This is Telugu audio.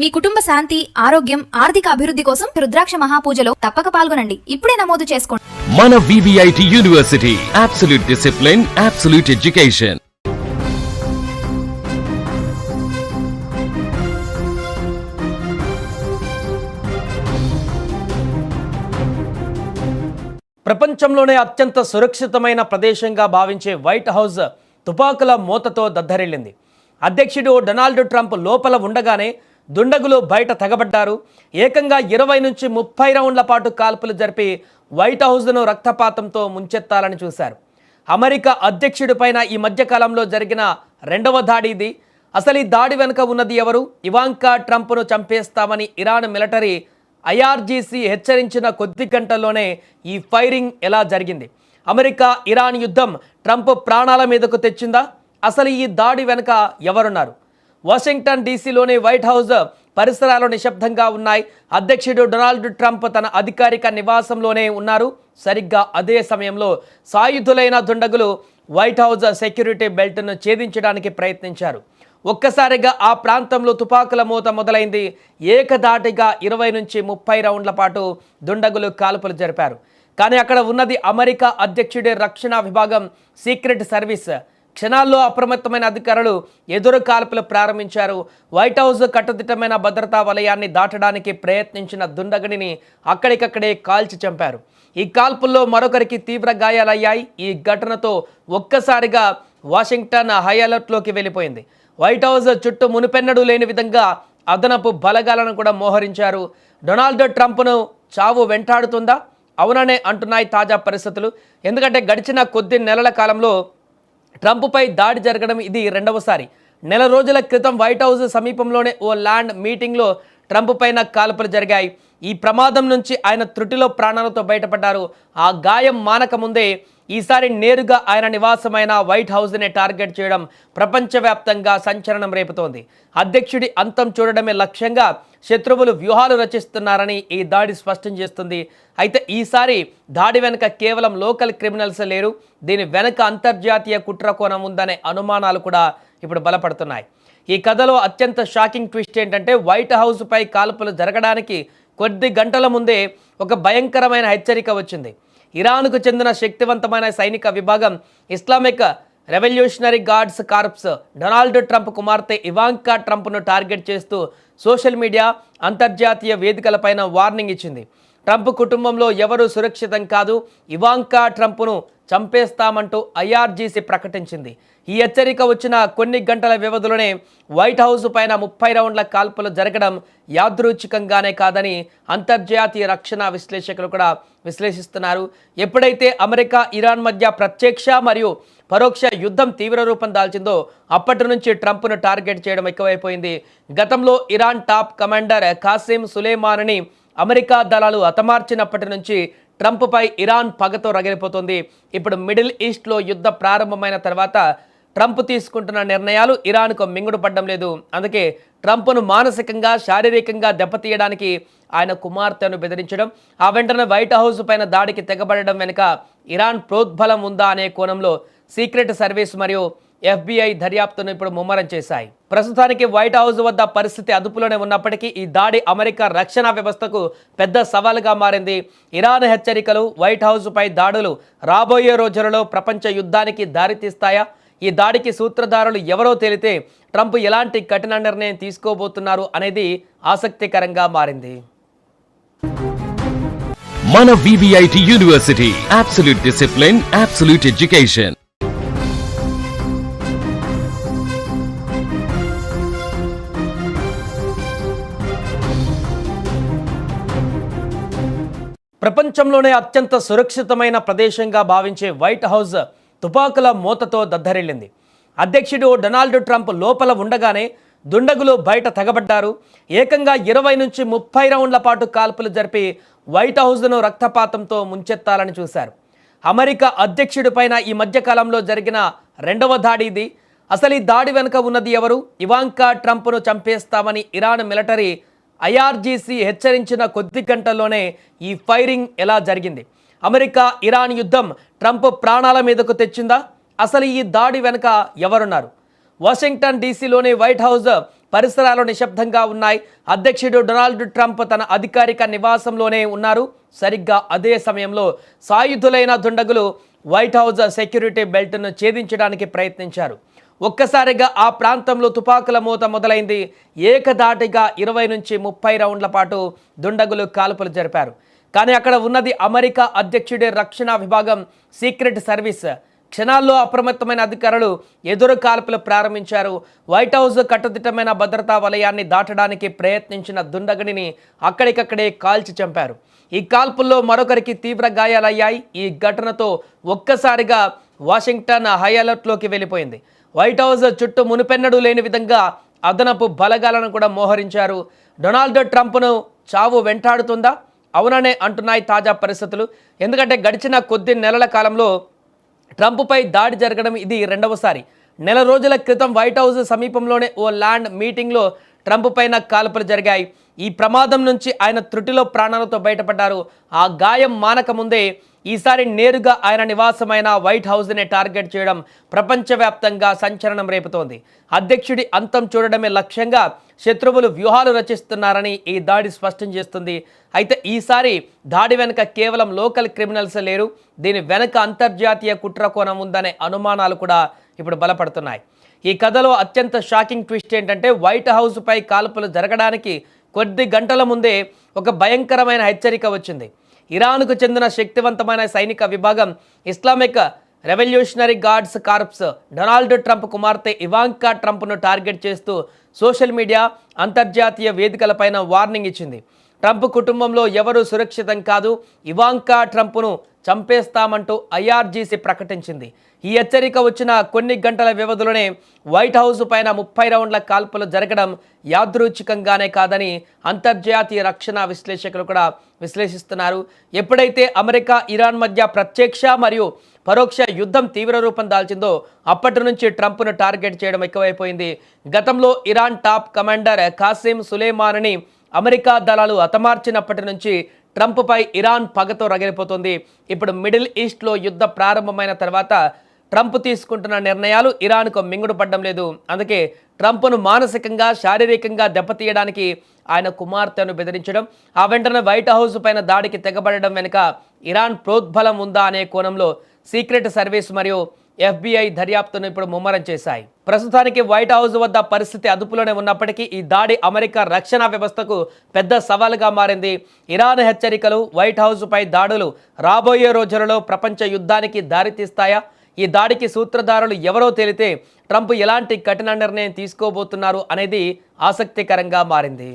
మీ కుటుంబ శాంతి, ఆరోగ్యం, ఆర్థిక అభివృద్ధి కోసం రుద్రాక్ష మహాపూజలో తప్పక పాల్గొనండి. ఇప్పుడే నమోదు చేసుకోండి. మన VVIT university, absolute discipline, absolute education. ప్రపంచంలోనే అత్యంత సురక్షితమైన ప్రదేశంగా భావించే వైట్ హౌస్ తుపాకుల మూతతో దద్దరిల్లింది. అధ్యక్షుడు డొనాల్డ్ ట్రంప్ లోపల ఉండగానే దుండగులు బయట తెగబడ్డారు. ఏకంగా 20 నుంచి 30 రౌండ్ల పాటు కాల్పులు జరిపి వైట్ హౌస్ను రక్తపాతంతో ముంచెత్తాలని చూశారు. అమెరికా అధ్యక్షుడిపైన ఈ మధ్యకాలంలో జరిగిన రెండవ దాడి ఇది. అసలు ఈ దాడి వెనుక ఉన్నది ఎవరు? ఇవాంకా ట్రంప్ను చంపేస్తామని ఇరాన్ మిలిటరీ IRGC హెచ్చరించిన కొద్ది గంటల్లోనే ఈ ఫైరింగ్ ఎలా జరిగింది? అమెరికా ఇరాన్ యుద్ధం ట్రంప్ ప్రాణాల మీదకు తెచ్చిందా? అసలు ఈ దాడి వెనుక ఎవరున్నారు? వాషింగ్టన్ డీసీలోని వైట్ హౌస్ పరిసరాలు నిశ్శబ్దంగా ఉన్నాయి. అధ్యక్షుడు డొనాల్డ్ ట్రంప్ తన అధికారిక నివాసంలోనే ఉన్నారు. సరిగ్గా అదే సమయంలో సాయుధులైన దుండగులు వైట్ హౌస్ సెక్యూరిటీ బెల్ట్ను ఛేదించడానికి ప్రయత్నించారు. ఒక్కసారిగా ఆ ప్రాంతంలో తుపాకుల మూత మొదలైంది. ఏకధాటిగా 20 నుంచి 30 రౌండ్ల పాటు దుండగులు కాల్పులు జరిపారు. కానీ అక్కడ ఉన్నది అమెరికా అధ్యక్షుడి రక్షణ విభాగం, సీక్రెట్ సర్వీస్. క్షణాల్లో అప్రమత్తమైన అధికారులు ఎదురు కాల్పులు ప్రారంభించారు. వైట్ హౌస్ కట్టుదిట్టమైన భద్రతా వలయాన్ని దాటడానికి ప్రయత్నించిన దుండగుడిని అక్కడికక్కడే కాల్చి చంపారు. ఈ కాల్పుల్లో మరొకరికి తీవ్ర గాయాలయ్యాయి. ఈ ఘటనతో ఒక్కసారిగా వాషింగ్టన్ హై అలర్ట్లోకి వెళ్ళిపోయింది. వైట్ హౌస్ చుట్టూ మునుపెన్నడూ లేని విధంగా అదనపు బలగాలను కూడా మోహరించారు. డొనాల్డ్ ట్రంప్ను చావు వెంటాడుతుందా? అవుననే అంటున్నాయి తాజా పరిస్థితులు. ఎందుకంటే గడిచిన కొద్ది నెలల కాలంలో ట్రంప్పై దాడి జరగడం ఇది రెండవసారి. నెల రోజుల క్రితం వైట్ హౌస్ సమీపంలోనే ఓ ల్యాండ్ మీటింగ్లో ట్రంప్ పైన కాల్పులు జరిగాయి. ఈ ప్రమాదం నుంచి ఆయన త్రుటిలో ప్రాణాలతో బయటపడ్డారు. ఆ గాయం మానక ముందే ఈసారి నేరుగా ఆయన నివాసమైన వైట్ హౌస్ని టార్గెట్ చేయడం ప్రపంచవ్యాప్తంగా సంచలనం రేపుతోంది. అధ్యక్షుడి అంతం చూడడమే లక్ష్యంగా శత్రువులు వ్యూహాలు రచిస్తున్నారని ఈ దాడి స్పష్టం చేస్తుంది. అయితే ఈసారి దాడి వెనుక కేవలం లోకల్ క్రిమినల్స్ లేరు. దీని వెనుక అంతర్జాతీయ కుట్ర కోణం ఉందనే అనుమానాలు కూడా ఇప్పుడు బలపడుతున్నాయి. ఈ కథలో అత్యంత షాకింగ్ ట్విస్ట్ ఏంటంటే వైట్ హౌస్పై కాల్పులు జరగడానికి కొద్ది గంటల ముందే ఒక భయంకరమైన హెచ్చరిక వచ్చింది. ఇరాన్కు చెందిన శక్తివంతమైన సైనిక విభాగం Islamic Revolutionary Guards Corps Donald Trump కుమార్తె ఇవాంకా ట్రంప్ను టార్గెట్ చేస్తూ సోషల్ మీడియా, అంతర్జాతీయ వేదికలపైన వార్నింగ్ ఇచ్చింది. ట్రంప్ కుటుంబంలో ఎవరూ సురక్షితం కాదు, ఇవాంకా ట్రంప్ను చంపేస్తామంటూ IRGC ప్రకటించింది. ఈ హెచ్చరిక వచ్చిన కొన్ని గంటల వ్యవధిలోనే వైట్ హౌస్ పైన 30 రౌండ్ల కాల్పులు జరగడం యాదృచ్ఛికంగానే కాదని అంతర్జాతీయ రక్షణ విశ్లేషకులు కూడా విశ్లేషిస్తున్నారు. ఎప్పుడైతే అమెరికా ఇరాన్ మధ్య ప్రత్యక్ష మరియు పరోక్ష యుద్ధం తీవ్ర రూపం దాల్చిందో అప్పటి నుంచి ట్రంప్ను టార్గెట్ చేయడం ఎక్కువైపోయింది. గతంలో ఇరాన్ టాప్ కమాండర్ కాసిం సులేమానీని అమెరికా దళాలు హతమార్చినప్పటి నుంచి ట్రంప్పై ఇరాన్ పగతో రగిలిపోతుంది. ఇప్పుడు మిడిల్ ఈస్ట్లో యుద్ధ ప్రారంభమైన తర్వాత ట్రంప్ తీసుకుంటున్న నిర్ణయాలు ఇరాన్కు మింగుడు పడడం లేదు. అందుకే ట్రంప్ను మానసికంగా, శారీరకంగా దెబ్బతీయడానికి ఆయన కుమార్తెను బెదిరించడం, ఆ వెంటనే వైట్ హౌస్ పైన దాడికి తెగబడడం వెనుక ఇరాన్ ప్రోద్బలం ఉందా అనే కోణంలో సీక్రెట్ సర్వీస్ మరియు FBI దర్యాప్తును ఇప్పుడు ముమ్మరం చేశాయి. ప్రస్తుతానికి వైట్ హౌస్ వద్ద పరిస్థితి అదుపులోనే ఉన్నప్పటికీ ఈ దాడి అమెరికా రక్షణ వ్యవస్థకు పెద్ద సవాలుగా మారింది. ఇరాన్ హెచ్చరికలు, వైట్ హౌస్పై దాడులు రాబోయే రోజులలో ప్రపంచ యుద్ధానికి దారితీస్తాయా? ఈ దాడికి సూత్రధారులు ఎవరో తేలితే ట్రంప్ ఎలాంటి కఠిన నిర్ణయం తీసుకోబోతున్నారు అనేది ఆసక్తికరంగా మారింది. మన VVIT university, absolute discipline, absolute education. ప్రపంచంలోనే అత్యంత సురక్షితమైన ప్రదేశంగా భావించే వైట్ హౌస్ తుపాకుల మూతతో దద్దరిల్లింది. అధ్యక్షుడు డొనాల్డ్ ట్రంప్ లోపల ఉండగానే దుండగులు బయట తెగబడ్డారు. ఏకంగా 20 నుంచి 30 రౌండ్ల పాటు కాల్పులు జరిపి వైట్ హౌస్ను రక్తపాతంతో ముంచెత్తాలని చూశారు. అమెరికా అధ్యక్షుడిపైన ఈ మధ్యకాలంలో జరిగిన రెండవ దాడి ఇది. అసలు ఈ దాడి వెనుక ఉన్నది ఎవరు? ఇవాంకా ట్రంప్ను చంపేస్తామని ఇరాన్ మిలిటరీ IRGC హెచ్చరించిన కొద్ది గంటల్లోనే ఈ ఫైరింగ్ ఎలా జరిగింది? అమెరికా ఇరాన్ యుద్ధం ట్రంప్ ప్రాణాల మీదకు తెచ్చిందా? అసలు ఈ దాడి వెనుక ఎవరున్నారు? వాషింగ్టన్ డీసీలోని వైట్ హౌస్ పరిసరాలు నిశ్శబ్దంగా ఉన్నాయి. అధ్యక్షుడు డొనాల్డ్ ట్రంప్ తన అధికారిక నివాసంలోనే ఉన్నారు. సరిగ్గా అదే సమయంలో సాయుధులైన దుండగులు వైట్ హౌస్ సెక్యూరిటీ బెల్ట్ను ఛేదించడానికి ప్రయత్నించారు. ఒక్కసారిగా ఆ ప్రాంతంలో తుపాకుల మూత మొదలైంది. ఏకధాటిగా 20 నుంచి 30 రౌండ్ల పాటు దుండగులు కాల్పులు జరిపారు. కానీ అక్కడ ఉన్నది అమెరికా అధ్యక్షుడి రక్షణ విభాగం, సీక్రెట్ సర్వీస్. క్షణాల్లో అప్రమత్తమైన అధికారులు ఎదురు కాల్పులు ప్రారంభించారు. వైట్ హౌస్ కట్టుదిట్టమైన భద్రతా వలయాన్ని దాటడానికి ప్రయత్నించిన దుండగుడిని అక్కడికక్కడే కాల్చి చంపారు. ఈ కాల్పుల్లో మరొకరికి తీవ్ర గాయాలయ్యాయి. ఈ ఘటనతో ఒక్కసారిగా వాషింగ్టన్ హై అలర్ట్లోకి వెళ్ళిపోయింది. వైట్ హౌస్ చుట్టూ మునుపెన్నడూ లేని విధంగా అదనపు బలగాలను కూడా మోహరించారు. డొనాల్డ్ ట్రంప్ను చావు వెంటాడుతుందా? అవుననే అంటున్నాయి తాజా పరిస్థితులు. ఎందుకంటే గడిచిన కొద్ది నెలల కాలంలో ట్రంప్పై దాడి జరగడం ఇది రెండవసారి. నెల రోజుల క్రితం వైట్ హౌస్ సమీపంలోనే ఓ ల్యాండ్ మీటింగ్లో ట్రంప్ పైన కాల్పులు జరిగాయి. ఈ ప్రమాదం నుంచి ఆయన త్రుటిలో ప్రాణాలతో బయటపడ్డారు. ఆ గాయం మానక ముందే ఈసారి నేరుగా ఆయన నివాసమైన వైట్ హౌస్ని టార్గెట్ చేయడం ప్రపంచవ్యాప్తంగా సంచలనం రేపుతోంది. అధ్యక్షుడి అంతం చూడడమే లక్ష్యంగా శత్రువులు వ్యూహాలు రచిస్తున్నారని ఈ దాడి స్పష్టం చేస్తుంది. అయితే ఈసారి దాడి వెనుక కేవలం లోకల్ క్రిమినల్స్ లేరు. దీని వెనుక అంతర్జాతీయ కుట్ర కోణం ఉందనే అనుమానాలు కూడా ఇప్పుడు బలపడుతున్నాయి. ఈ కథలో అత్యంత షాకింగ్ ట్విస్ట్ ఏంటంటే వైట్ హౌస్పై కాల్పులు జరగడానికి కొద్ది గంటల ముందే ఒక భయంకరమైన హెచ్చరిక వచ్చింది. ఇరాన్కు చెందిన శక్తివంతమైన సైనిక విభాగం Islamic Revolutionary Guards Corps Donald Trump కుమార్తె ఇవాంకా ట్రంప్ను టార్గెట్ చేస్తూ సోషల్ మీడియా, అంతర్జాతీయ వేదికలపైన వార్నింగ్ ఇచ్చింది. ట్రంప్ కుటుంబంలో ఎవరూ సురక్షితం కాదు, ఇవాంకా ట్రంప్ను చంపేస్తామంటూ ఐఆర్జీసీ ప్రకటించింది. ఈ హెచ్చరిక వచ్చిన కొన్ని గంటల వ్యవధిలోనే వైట్ హౌస్ పైన 30 రౌండ్ల కాల్పులు జరగడం యాదృచ్ఛికంగానే కాదని అంతర్జాతీయ రక్షణ విశ్లేషకులు కూడా విశ్లేషిస్తున్నారు. ఎప్పుడైతే అమెరికా, ఇరాన్ మధ్య ప్రత్యక్ష మరియు పరోక్ష యుద్ధం తీవ్ర రూపం దాల్చిందో అప్పటి నుంచి ట్రంప్ను టార్గెట్ చేయడం ఎక్కువైపోయింది. గతంలో ఇరాన్ టాప్ కమాండర్ కాసిం సులేమానిని అమెరికా దళాలు హతమార్చినప్పటి నుంచి ట్రంప్పై ఇరాన్ పగతో రగిలిపోతుంది. ఇప్పుడు మిడిల్ ఈస్ట్లో యుద్ధ ప్రారంభమైన తర్వాత ట్రంప్ తీసుకుంటున్న నిర్ణయాలు ఇరాన్కు మింగుడు పడడం లేదు. అందుకే ట్రంప్ను మానసికంగా, శారీరకంగా దెబ్బతీయడానికి ఆయన కుమార్తెను బెదిరించడం, ఆ వెంటనే వైట్ హౌస్ పైన దాడికి తెగబడడం వెనుక ఇరాన్ ప్రోద్బలం ఉందా అనే కోణంలో సీక్రెట్ సర్వీస్ మరియు FBI దర్యాప్తును ఇప్పుడు ముమ్మరం చేశాయి. ప్రస్తుతానికి వైట్ హౌస్ వద్ద పరిస్థితి అదుపులోనే ఉన్నప్పటికీ ఈ దాడి అమెరికా రక్షణ వ్యవస్థకు పెద్ద సవాలుగా మారింది. ఇరాన్ హెచ్చరికలు, వైట్ హౌస్పై దాడులు రాబోయే రోజులలో ప్రపంచ యుద్ధానికి దారితీస్తాయా? ఈ దాడికి సూత్రధారులు ఎవరో తేలితే ట్రంప్ ఎలాంటి కఠిన నిర్ణయం తీసుకోబోతున్నారు అనేది ఆసక్తికరంగా మారింది.